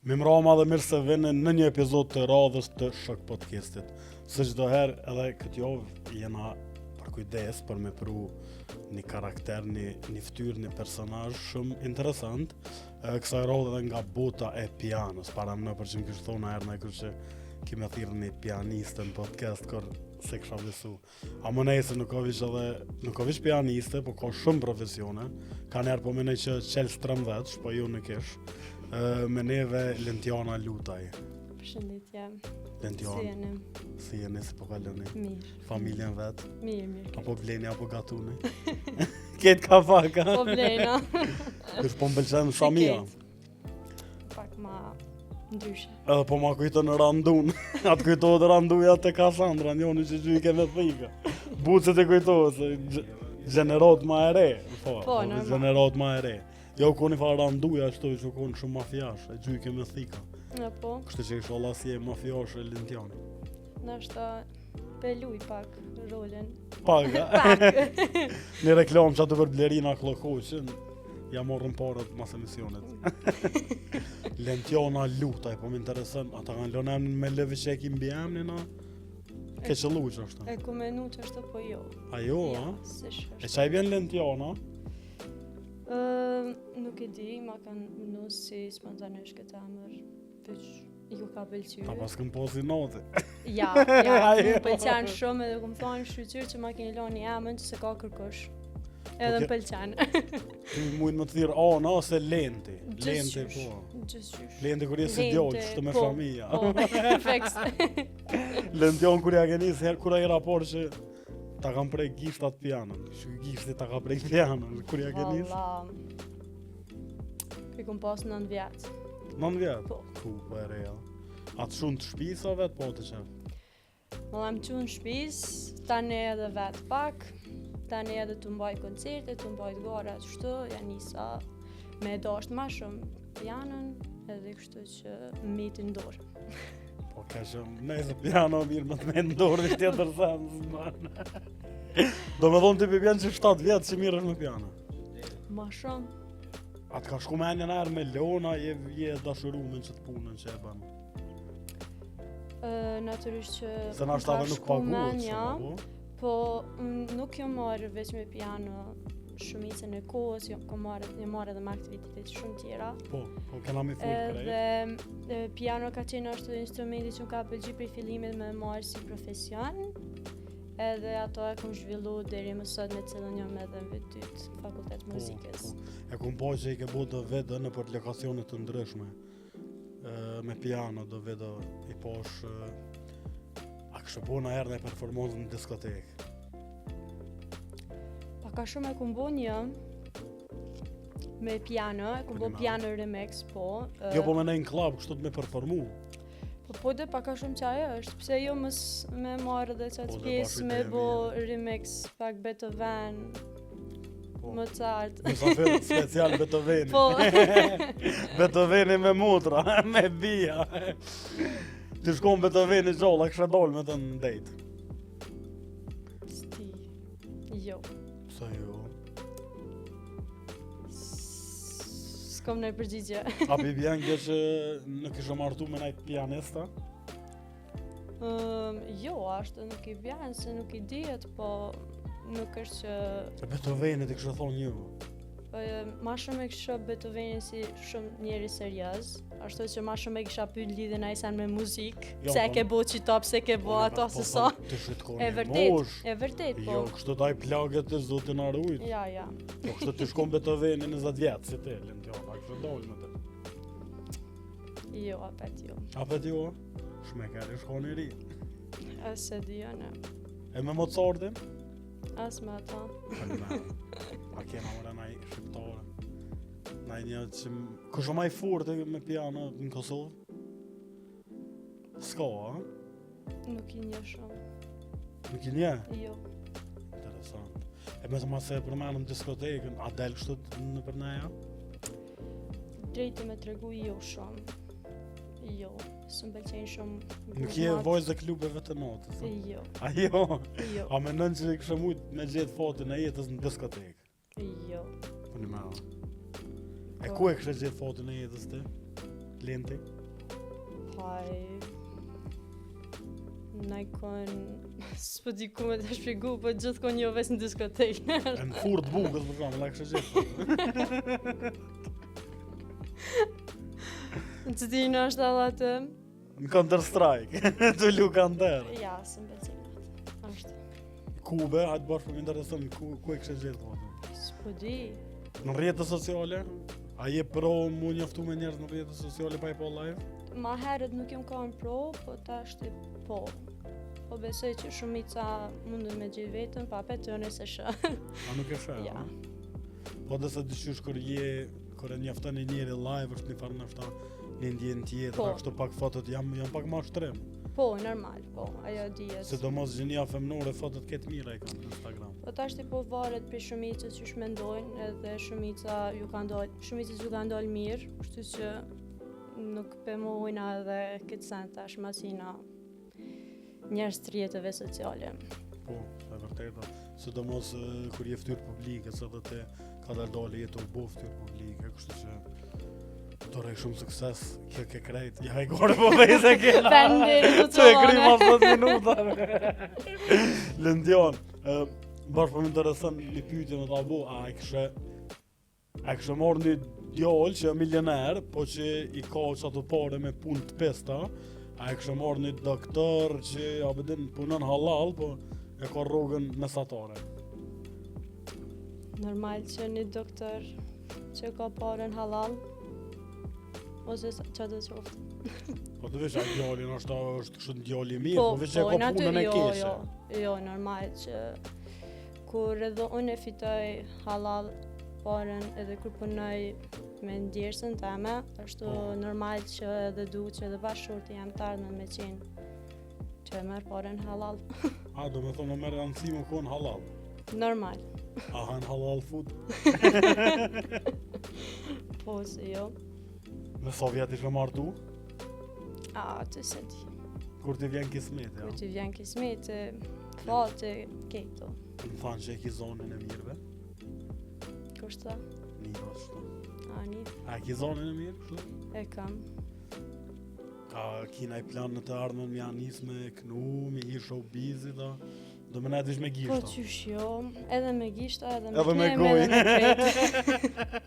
Mi mrama dhe mirë se vini në një epizod të radhës të Shok Podcastit. Së çdo herë edhe këtë javë jena për kujdes për me pru një karakter, një fytyrë, një personazh shumë interesant. Kësaj radhe edhe nga bota e pianos. Para më në përqim kështë thona herë në kërë që kime thirë një pianiste në podcast, kër se kësha visu. A më nejse nuk ka vish pianiste, po ka shumë profesione. Ka njerë po menej që qelë 13, po ju në kish. Me neve Lentiana Lutaj. Përshëndetje. Lentiana. Si jeni, si po kaloni? Mirë. Familjen vet? Mirë. Apo bleni apo gatuni? Ketë ka faka. Po blena. Kështë po m'pëlqen Shamia. Pak ma ndryshe. Edhe po ma kujto në randun. Atë kujtohet randuja të Kassandra, njoni që gjyke me thika. Bucet e kujtohet, se gjenerot ma e re. Po, normal. Gjenerot ma e re. Jo koni fa randuja ashtu që koni shumë mafiash, e gjyke me thika. Po. Kështë që isho Allah si e mafiash e Lentiani. Nështë peluj pak rolin. Pak, Pak. Një reklam që atë për Blerina Klokoqin, ja morën parët mas emisionet. Lentiana Lutaj, po më interesën, ata kanë lënë emnin me lëvi që e kim bi emnin, a? Ke qëllu që është? E ku menu që është po jo. A jo, Ja, a? s'është. E qaj vjen Lentiana? Nuk e di, ma kanë mënu si spontanesh këtë emër. Veç ju ka pëlqyer. Ta pas këm posi note. Ja, Ajo. më pëlqen shumë edhe ku më thonë shqyqyr që ma keni loni emën që se ka kërkush. Edhe më pëlqen. Ti mujnë më të thirë Ana ose Lenti. Lenti, po. Gjithqysh. Lenti kur jesë idiot, shtë me familja. Po, feks. Lention kur ja ke nisë herë kur ai raport që ta kam prej gishtat pianën. Që gishti ta ka prej pianën, kur ja ke nisë. Allah. I kom pas 9 vjet. 9 vjet? Po. Ku, po e reja. Atë shumë të shpisa vetë, po të qef. Më lam qunë shpis, tani edhe vet pak, tani edhe të mbaj koncerte, të mbaj gara kështu, ja nisa me dasht ma shumë pianën, edhe kështu që mitin dorë. Po ka shumë, nëjse piano mirë më të me ndorë një tjetër sens. Do me thonë ti pipian që 7 vjetë që mirë është me piano. Ma shumë. Atë ka shku me një nërë me lona, je dashurumin që të punën që e banë. Natyrisht që Se na shtë nuk paguhet ja, shumë, po nuk jo marrë veç me piano shumicën e kohës, jo marrë edhe me aktivitetet shumë tjera. Po kena mi full krej. Edhe piano ka qenë është instrumenti që ka pëlqy prej fillimit me marrë si profesion. Edhe ato e kom zhvillu deri më sot me cilën jam edhe në vit 2 fakultet muzikës. E kom po që i ke bo do vetë në për lokacionet të ndryshme. Me piano do vetë i posh a kështë bo në herë në performancë në diskotekë. Ka shumë e kom bo një me piano, e kom bo piano remix, po. Jo po me nejnë klab, kështu të me performu. Po dhe paka shumë që ajo është, pse jo mës me marrë dhe qatë pjesë me bo remix, pak Beethoven, Mozart. Mësafir special Beethoveni. Po. Beethoveni me motra, me bia. Ti shkon Beethoveni gjolla, kështë dollë me të në dejtë. Sti, jo. Sa jo? S'kom në përgjigje. A pi bjen kjo që nuk isho martu me najtë pianista? Jo, ashtë nuk i bjen, se nuk i dihet, po nuk është që... E Beethovenit i kështë thonë një. Ma shumë e kësha Beethovenin si shumë njeri serioz, ashtu që ma shumë e kisha pyet lidhen ai sen me muzikë, Jo, pse po, ke bo qita, pse ke bo ato se sa. Të shit E vërtet, po. Jo, kështë taj plagët të zotin arujt. Ja. Po kështë të shkon Beethovenin 20 vjetë, si te, Lentiana, kështë dollë me të. Jo, apet jo. Apet jo? Shmekar i shkon i ri. Ase di jo, ne. E me Mozartin? As me ato. A kena mëre naj shqiptare. Naj një që... Kështë maj furte me piano në Kosovë? Ska, a? Nuk i një shumë. Nuk i një? Jo. Interesant. E me të ma se përmenëm diskotekën, a del kështë në për neja? Drejtë me tregu jo shumë. Jo, së më pëlqenjë shumë. Nuk je vojzë dhe klubeve të natës? Jo. A jo? Jo. A me nënë që kështë mujtë me gjithë fotin e jetës në diskotekë? Jo. Po një mërë. E ku e kështë gjithë fotin e jetës ti? Lenti? Haj... Najkon... S'po di ku me të shpjegu, po gjithkon jo veç në diskotekë. E në furt bukës, për shumë, la kështë gjithë. Në që ti në është alla të... Në Counter Strike, të lu Counter. Ja, së më becinat. Ashtë. Kube, hajtë bashkë për më interesën, ku e kështë gjithë? S'po di. Në rrjetë sociale? A je pro mu njoftu me njerëz në rrjetë sociale pa i po live? Ma herët nuk jam kanë pro, po tashti po. Po besoj që shumica mundën me gjithë vetën, pa petëne se shë. A nuk e shë? Ja. Po dhe se dyshysh kër e njofton e njeri live, është një farë nështë një ndjenë tjetër, Po. kështu pak fotot jam pak ma shtrim. Po, normal, po, ajo dihet. Sidomos gjenia femnore fotot ketë mira i kanë në Instagram. Po tashti po varet për shumicës që shmendojnë, edhe shumicës ju kanë dalë mirë, kështu që nuk pëmojna edhe këtë sen tash masina njerëz të rrjeteve sociale. Po, e vërtetë. Sidomos kur je fytyrë publike, se dhe te ka dalë jetë u bo fytyrë publike, kështu që tore shumë sukses, kjo ke krejt, ja i gore po vejse kena. Faleminderit, Që e kry ma 10 minuta. Lëndjon, bashkë për më interesën një pyetje në tabu, a e kështë morë një djallë që e milioner, po që i ka që ato pare me punë të pesta, a e kështë morë një doktor që abedin punën halal, po e ka rrugën mesatare. Normal që një doktor që ka parën halal, ose që të qoftë. Po të vesh, a djallin është kështë një djalli mirë, po veç e ka punën e keshe. Jo, normal që kur edhe unë e fitoj halal parën edhe kur punoj me ndjersën teme, është normal që edhe du që edhe bashkëshorti jam të ardhme me qenë që e merë parën halal. A, do me thonë me merë rëndësi më konë halal. Normal. A hanë halal food? Po, se jo. Me sa vjet ishme martu? A, të se di. Kur t'i vjen kismet, ja? Kur t'i vjen kismeti, fati, kejto. Më thanë që e ki zonën e mirëve? Kushta? Një ashtu. A, një. A e ki zonën e mirë, kështu? E kam. Ka kina i plan në të ardhmen me anis me knu, me hi showbizit, da? Do me nejt ish me Po gishta. qysh jo, edhe me gishta, edhe me Edhe me knem, gojë. edhe me kretë.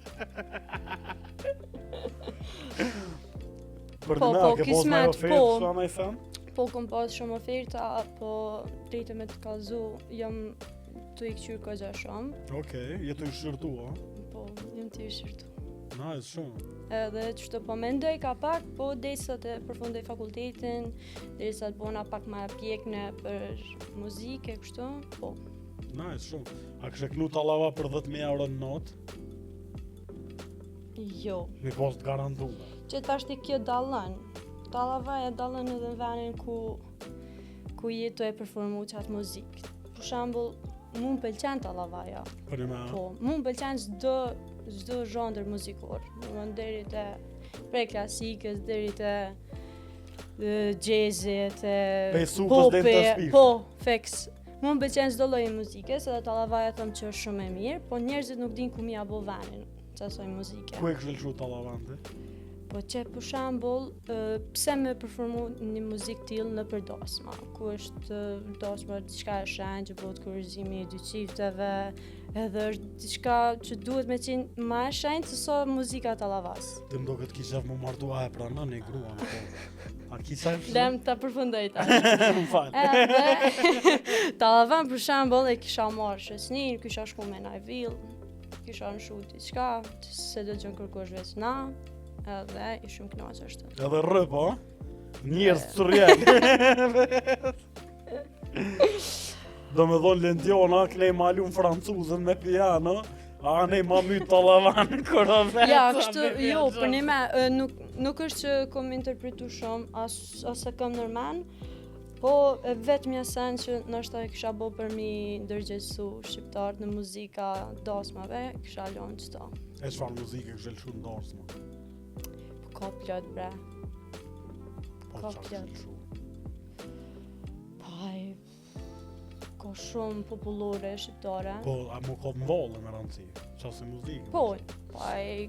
Për Po, në me, po, a ke pos me kismet, ofertë, po. shua me i sen? Po kom pas shumë oferta, po drejtë me të kallzu, jam të i këqyr këgja shumë. Okej, jetu i shërtu, a? Po, jam të i shirtu. Nice, shumë. Edhe qështë po mendoj ka pak, po derisa të përfundoj fakultetin, derisa të bona pak ma pjek në për muzike, kështu, po. Nice, shumë. A kështë knu talava për 10.000 euro në notë? Jo. Mi post garantuar. Që tashti kjo dallën. Tallava e dallën edhe në venin ku jetoj e performu qatë muzikë. Për shembull, mu më pëlqen tallavaja. Për një me, a? Po, mu më pëlqen çdo zhondër muzikor. Domethënë deri te prej klasikës deri te jazzit, Pej supës deri te shpiftë. Po, feks. Mu më pëlqen çdo lloj muzikës, edhe tallavaja them që është shumë e mirë, po njerëzit nuk dinë ku mi abo venin qasoj muzike. Ku e kështë lëshu tallavante? Po që për shembull, pse me performu një muzikë tillë në për dasma, ku është dasma diçka e shenjtë që bëhet kurrizimi i dy çifteve, edhe është diçka që duhet me qenë më e shenjtë se sa muzika tallavas. Dhe më do këtë kisha më martu, a e pranon e gruan, po. A kisha e Lem ta përfundoj tash. Më falë. Edhe tallavan për shembull e kisha marrë shoqënin, kisha shku me në vill, kisha nshu diçka, se do të kërkosh veç na. Edhe i shumë knaqë është. Edhe rrë, po? Njerës të rrjetë. Do me dhonë Lentiona, kënej malum francuzën me piano, a nej ma mytë tallavan kërë vetë. Ja, kështu, jo, për një me, nuk është që kom interpretu shumë, as e kam nërmen, po vetë mja sen që nështë e kisha bo për mi ndërgjegjësu shqiptarët në muzika dasmave, kisha lonë qëto. E çfarë muzike kështë lëshu në darsma? Ka plot bre. Po Ka çfarë plot. lëshu? Paj, ka shumë popullore shqiptare. Po, a mu ka më vallë me rëndësi? Qasë muzike? Po, paj,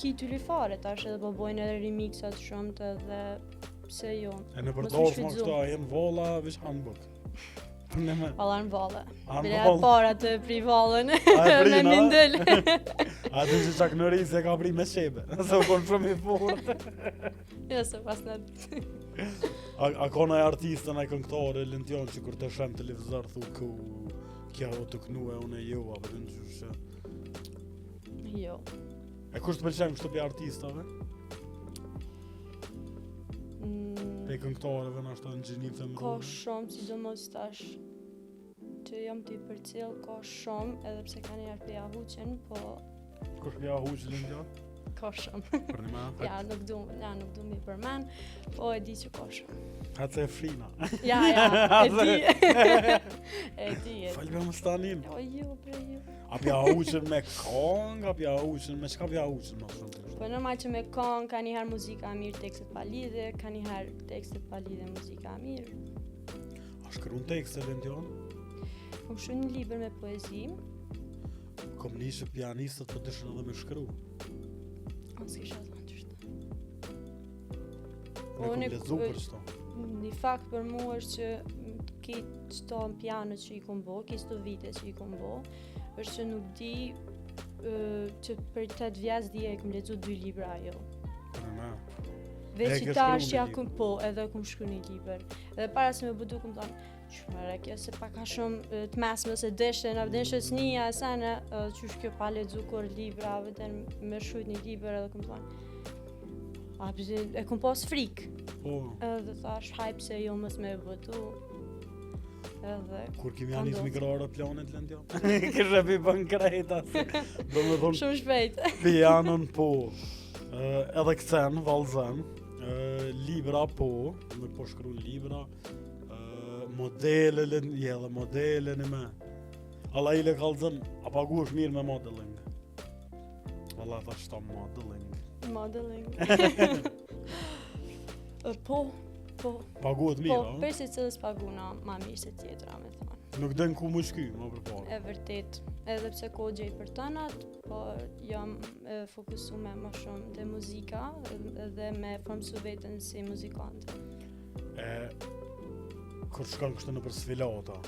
ki ty fare, tash edhe po bojnë edhe remixat shumë të edhe pse jo. E në Mos u përdorë shfrytzu. kështu, a jenë volla, veç handbook. Valla në valla. Anë Bile vallë. para të pri vallën. A e prin, Me a? mindël. A të që qak në se ka pri me shebe, se u konë shumë i fort. Jo, se pas në... A ka nëj artistën e këngëtare lëntion që kur të shem televizor thu ku kja o të kënu e unë e jo, apo të në gjyshë. Jo. E kush të pëlqen kështu për artistave? Pe këngëtareve në ashtë në gjinim të Ka mërë. shumë, sidomos tash që jam t'i përcjell, ka shumë, edhe pse ka njerë për jahuqen, po Kush për ja huqë lëntion? ka shumë. Për një me Ja, nuk du mi përmen, po e di që ka shumë. Hatë se e frina. Ja, e di. E di. Falë me më stanin. O, jo, bre, jo. A pja huqën me kong, a pja huqën me qka pja huqën më shumë? Po normal që me këngë, ka njëherë muzika mirë, tekstet pa lidhe, ka njëherë tekstet pa lidhe, muzika mirë. A shkru në tekste lëntion? Kom shumë një libër me poezi, Kom nishë pianistët për dëshën edhe me shkru. unë s'kisha thonë qështë. Ne kom lezu për qëto. Një fakt për mua është që kitë qëto në piano që i kom bo, kitë qëto vite që i kom bo, është që nuk di që për 8 vjeç di e kom lezu 2 libra jo. Për me. Veç E i ke tash shkru ja një kom po, edhe kom shkru një libër. Edhe para se me budu kom thonë, qëmëre, kjo se pa ka shumë të mesme se deshte, në vdeshës një e sene, qysh kjo pa lezu kur libra, vëden me shkruajt një libër edhe kom thonë, a pëzin, e kom pas frikë. Po, Edhe thash, hajp se jo mës me vëtu. Edhe kur kimi Ka janis ndodhur. migrore planet lëndion. Kështë pi bën krejta. Do me thonë shumë shpejt. pianon po, edhe këcen, valzen, libra po, me po shkru libra, modele edhe modele në me. Alla ile kalzën, a pagu është mirë me modeling. Alla thash ta modeling. Modeling. Po, Paguhet mirë, po, a? për si cilës paguna ma mirë se tjetra, me thonë. Nuk den ku më shky, më përpara. E vërtet, edhe pse ko gjej për tënat, po jam fokusume më shumë te muzika edhe me formsu veten si muzikante. Kur shkon kështë në për sfilata,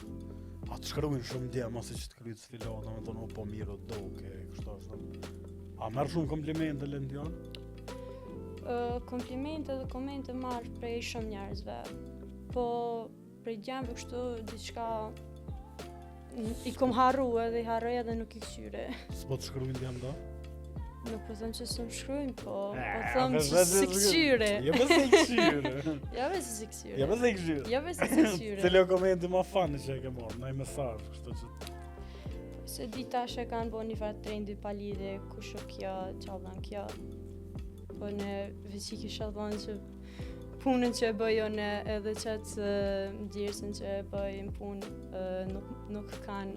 a të shkruin shumë djema si që të kryt sfilata, me tonë o po mirë o doke, kështë ashtë. A merë shumë komplimente lëndion? Komplimente dhe komente marrë prej shumë njerëzve, po prej djemve kështu diçka i kom harru edhe i harroj edhe nuk i këshyre. S'po të shkruin djem da? Nuk po thëmë që së më shkrujnë, po Eh, thëmë vesh- që vesh- si vesh- këshyre. Jo pëse i këshyre. Ja ve si këshyre. Jo pëse i këshyre. Ja ve si këshyre. Cili o komenti ma fani që e ke marrë, naj mesazh, kështë që... Se dita që kanë bo një farë trendi pa lidhe, kush o kjo, qablan kjo. Po në veç i kisha thonë që punën që e bëjo në edhe qatë djersën që e bëjnë punë nuk kanë.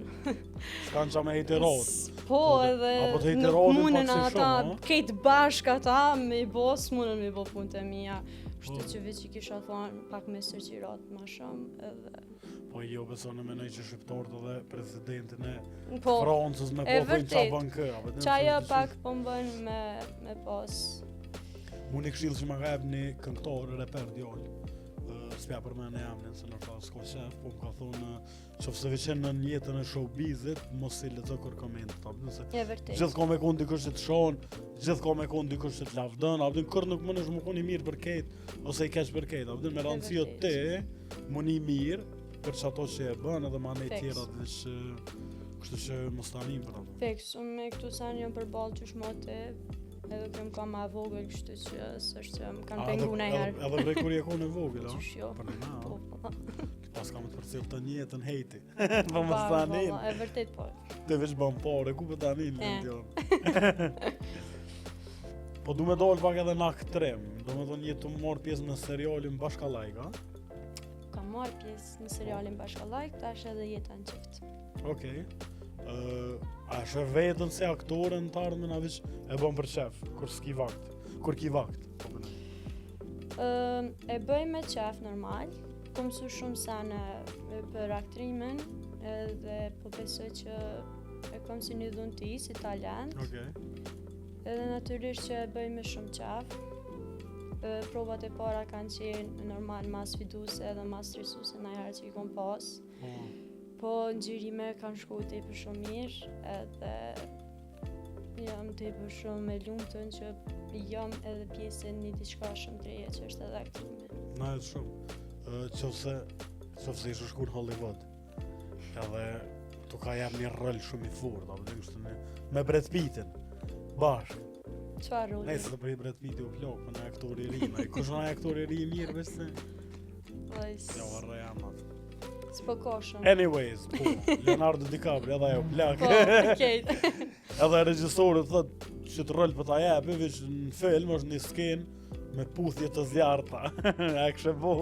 S'kan qa me hejterat. Po edhe apo të nuk hejterotin munën pak se ata shumë, a? këtë bashkë ata me i bo, s'munën me i bo punët e mija. Kështu Po. që veç i kisha thonë pak me sërqirat ma shumë edhe... Po jo beson e menoj që shqiptarët edhe presidentin e Po, Francës me e po bëjnë qa vërtet. bën kë. qaja pak po mbën me pas. Unë i këshillë që ma ka ebë një këngëtar reper djallë. S'pja për me në emnin, se në ta s'ko qef, po më ka thonë që se veqen në jetën e showbizit, mos i lezo kër komentet. E vërtet. Gjithë ka me konë dikush që të shonë, gjithë ka me konë dikush që të lavdën, apëdin kër nuk më nësh më konë i mirë për ketë, ose i keq për ketë. Apëdin me rëndësio te, më një mirë, për që ato që e bën edhe ma ne Feks. tjera dhe që kështu që më stanim për ato. Feks, unë me këtu sa njëm për balë që shmote, edhe këm ka ma vogël kështu që s'është që më kanë pengu në herë. Edhe prej kur je konë e vogël, a? Qysh jo. Për në Po, po. pas kam të përcil të njetën hejti. Po më stanin. E vërtet po. Të veç bën pare, ku për tanin E. lëndjon. Po du me dollë pak edhe në aktrim. Do me thonë jetë të marrë pjesë në serialin Bashkallajk, a? Kam marrë pjesë në serialin Bashkallajk, tash edhe jeta në qift. Okej. A shë vetën se aktore në të ardhme na veç e bën për qef, kur s'ki vakt. Kur ki vakt. Po përnej. E bëj me qef normal, kom su shumë sene për aktrimin, edhe po besoj që e kom si një dhunti, si talent, Okej. Edhe natyrisht që e bëj me shumë qaf. Provat e para kanë qenë normal mas sfiduese edhe mas stresuese në herë që i kom pas. Po ngjyrime kanë shku tepër shumë mirë edhe jam tepër shumë e lumtun që jam edhe pjesë e një diçka shumë të reje që është edhe aktrimi. Na e shumë. Qofse ishë shku në Hollywood. Edhe tu ka jam një rol shumë i fort, apo dhe kështu me Brad Pittin. Bashkë. Çfarë roli? Nëse të bëj Brad Pitti u plok, po në aktor i ri, ai kush është aktor i ri i mirë veç se. Ja varra jam atë. S'po ka shumë. Anyways, po, Leonardo DiCaprio edhe ajo plak. Po, okej. Edhe regjisorët thotë që të rol për ta jepë veç në film është një skenë me puthje të zjarta. A kështë bo?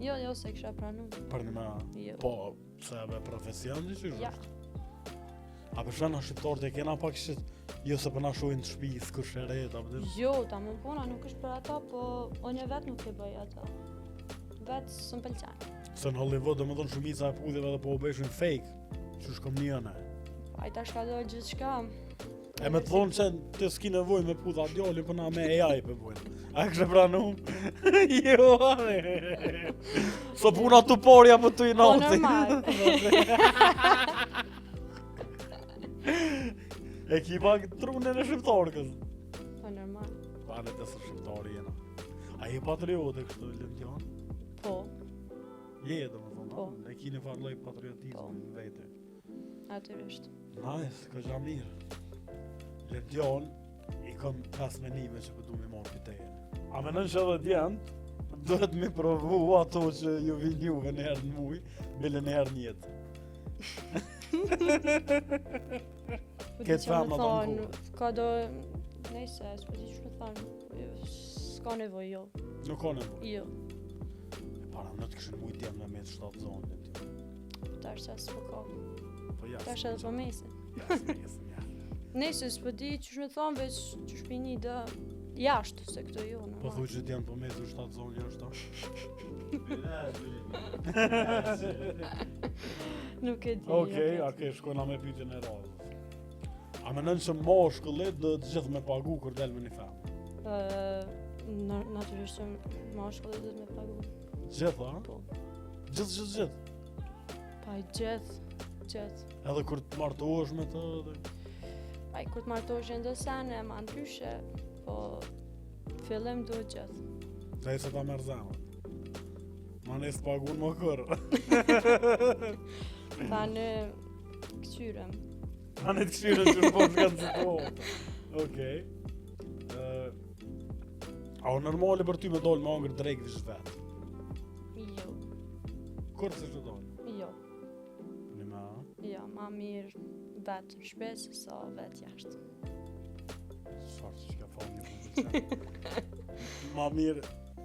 Jo, se kisha pranu. Për një me, Jo. po, se e be profesion që që Ja. është? A për shana shqiptarët e kena pak shqit, jo se për na shojnë të shpis, kush e rejt, apo dhe? Jo, ta më puna nuk është për ata, po unë e vetë nuk e bëj ata. Vetë së më pëlqen. Se në Hollywood dhe më thonë shumica e puthjeve dhe po u bëshin fake, që shkom njëne. Ai tash ka dojë gjithë shka. E me të thonë që të s'ki nevoj me putha djallin, për na me AI për bujnë. A kështë pranu? Jo, ane. So puna të porja për të i Po nati. normal. E ki pak trunën e shqiptarëkës. Po normal. Panet e së shqiptari jena. A je patriote kështë të lëndjan? Po, Je dhe më thonë, Po. e ki një farë lloj patriotizmi Po. në vete. natyrisht. Nice, ka gja mirë. Lëndjan, i kam 5 menime që përdu me marë për teje. A menën që edhe djent, duhet me provu ato që ju vinë juve në herë në muj, bile në herë njetë. Po Këtë di që fama më ta thonë, ngu. ka do... Nejse, s'po di që më thonë. S'ka nevoj, jo. Nuk ka nevoj. Jo. Para në të këshën mujt jam në me të 7 zonë në ty. Tash sa s'po ka. Po jasë. Tash edhe po mesin. Jasë, ja. Nejse, s'po di që më thonë, veç që shpini dë jashtë, se këto jo. Po normal. thuj që t'janë po me të 7 zonë jashtë Nuk e di. Okej, shkojna me pyetjen e radhës. A menën që mashkullit dhe të gjithë me pagu kur del me një femë? Natyrisht që mashkullit dhe me pagu. Gjithë, a? Po. Gjithë. Pa i gjithë. Edhe kur të martohesh me të dhe... Pa i kur të martohesh ndo sene, ma ndryshe, po fillim duhet gjithë. Dhe se ta merë zemën. Ma ne s'pagun më kërë. Ta në këqyrem. Ma ne të këshirën që në po të kanë situatë. Okej. A o normali për ty me dollë me angër drejk vish vetë? Jo. Kërë se që dollë? Jo. Një me a? Jo, ma mirë vetë në shpe se sa vetë jashtë. Shfarë që ka falë një përgjë. Ma mirë,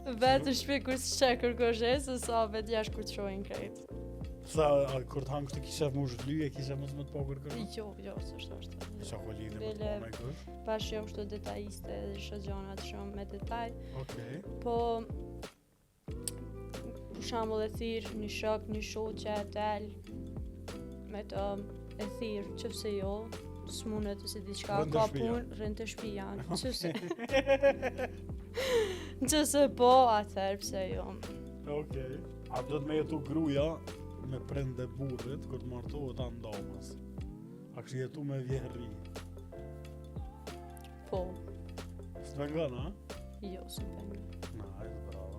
Vetë në shpe kur s'qe kërkoshe, se sa vetë jashtë kur të shojnë krejtë. sa kur të hangë të kishef më zhlyje, kishef mësë më të pokër kërë? Jo, s'është ashtë. Qa ko lidhe më të Bile- pone kësh? Pash jam shtu detajiste dhe shëgjonat shumë me detaj. Okej. Po, për shambull e thirë një shok, një shoqe, del, me të e thirë, qëfse jo, s'munet ose diçka, Rënë të ka shtëpia. punë, rënë të shtëpia, qëse po, atëherë pse jo. Okej. A do të me jetu gruja me prende burrit kur të martohet anë damës? A kështë jetu me vjerri? Po, Së të vengan, a? jo, s'm pëngë. Na, hajde, bravo.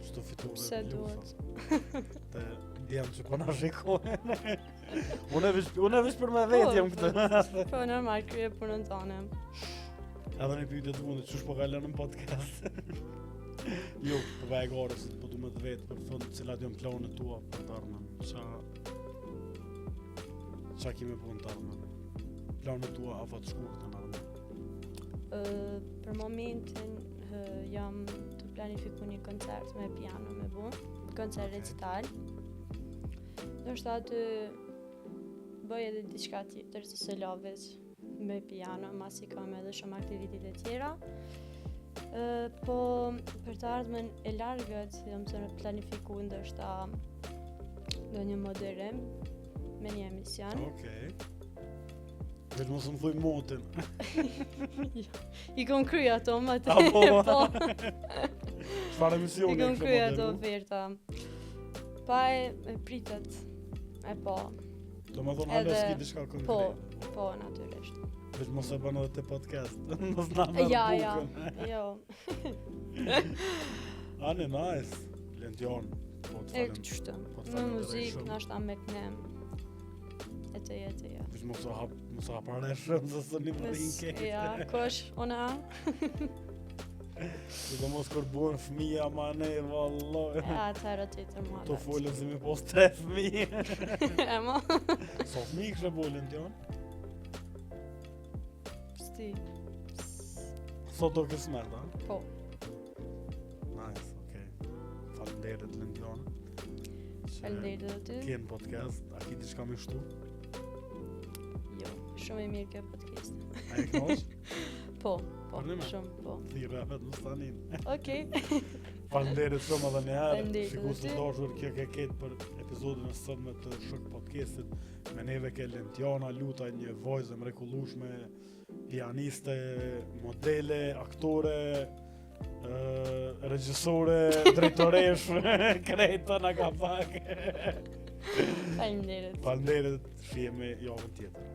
Shtu fitu dhe Pse duhet? Te djemë që po na shikojnë. Unë e vish për me vetë jam këtë. Po, normal, krye punën tonë. Edhe një pyetje të mundit, qysh po ka lënë në podcast? Jo, po ka e garës, po du me të vetë për fund, cilat janë planet tua për të ardhmen. Qa kemi punë të ardhmen? Planet tua afat shkurtë në ardhmen. Për momentin jam të planifiku një koncert me piano me bu, koncert Okej. recital. Do shta të bëj edhe diçka tjetër se se la veç me piano, masi kam edhe shumë aktivitete tjera. Po për të ardhmen e largët, jam të planifiku ndoshta do një moderim me një emision. Okej. Veç mos më thuj motin. I kom kry ato më të Apo? po. Çfarë I misioni kom kështë kry ato modelu? oferta. Pa e pritet. E po. Do më thonë halë Edhe- s'ki diçka Po, konkrete. po natyrisht. Veç mos e bën edhe te podcast. Mos na merr Ja, bukën. jo. Ani nice. Lendion. Po të E falem. kështu. Po të Në falenderoj muzikë, shumë. nashta me kënem. Ja. Veç mos u hapareshëm se së një më rinke. Ja, kosh, ona. Do mos kur buen fëmija ma ne, valloj. Ja, atëherë tjetër mua. To folën si mi pos 3 fëmijë. E mo. So fëmijë kështë bolën t'jon? Sti. Sot do kësmet, ha? Po. Nice, okej. Faleminderit Lëndjon. Faleminderit edhe ty. Kjen podcast, a ki diçka me shtu? Jo, shumë e mirë kjo podcast. A e knosh? Po, Përnime? shumë, po. Thirë e vetë më stanin. Okej. Faleminderit shumë edhe një herë. Faleminderit Shiku edhe se ty. dashur kjo ke ketë për episodin e sotme të Shok Podcastit. Me neve ke Lentjana Luta, një vojzë e mrekullueshme, pianiste, modele, aktore, regjisore, drejtoresh, krejta na ka pak. Faleminderit. Faleminderit, shihemi javën tjetër.